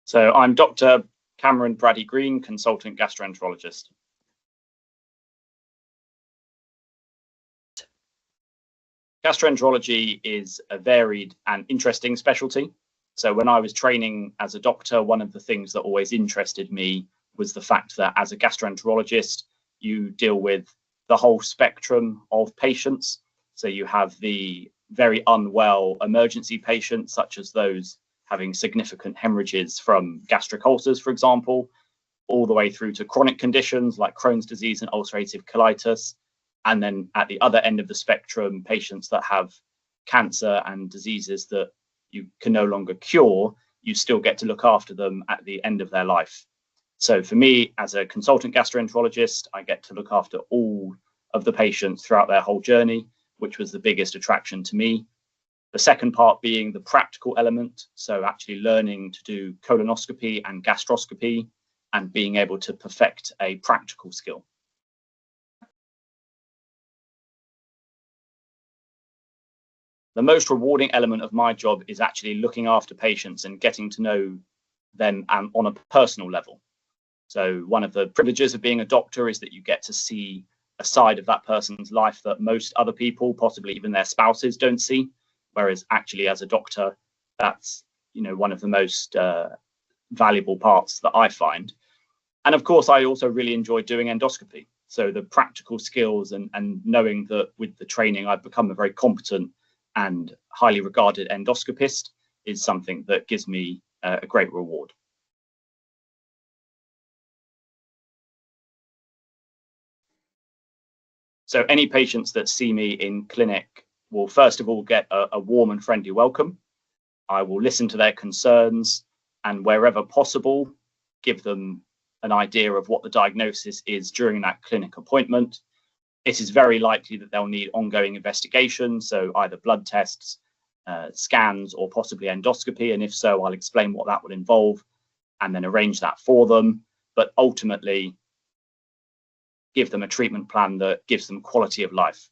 So I'm Dr Cameron Braddy-Green, consultant gastroenterologist. Gastroenterology is a varied and interesting specialty. So when I was training as a doctor, one of the things that always interested me was the fact that as a gastroenterologist, you deal with the whole spectrum of patients. So you have the very unwell emergency patients, such as those having significant hemorrhages from gastric ulcers, for example, all the way through to chronic conditions like Crohn's disease and ulcerative colitis. And then at the other end of the spectrum, patients that have cancer and diseases that you can no longer cure, you still get to look after them at the end of their life. So for me, as a consultant gastroenterologist, I get to look after all of the patients throughout their whole journey, which was the biggest attraction to me. The second part being the practical element, so actually learning to do colonoscopy and gastroscopy and being able to perfect a practical skill. The most rewarding element of my job is actually looking after patients and getting to know them on a personal level. So one of the privileges of being a doctor is that you get to see a side of that person's life that most other people, possibly even their spouses, don't see. Whereas actually as a doctor, that's one of the most valuable parts that I find. And of course, I also really enjoy doing endoscopy. So the practical skills and knowing that with the training, I've become a very competent and highly regarded endoscopist is something that gives me a great reward. So any patients that see me in clinic will first of all get a warm and friendly welcome. I will listen to their concerns and wherever possible, give them an idea of what the diagnosis is during that clinic appointment. It is very likely that they'll need ongoing investigation, so either blood tests, scans, or possibly endoscopy. And if so, I'll explain what that would involve and then arrange that for them. But ultimately, give them a treatment plan that gives them quality of life.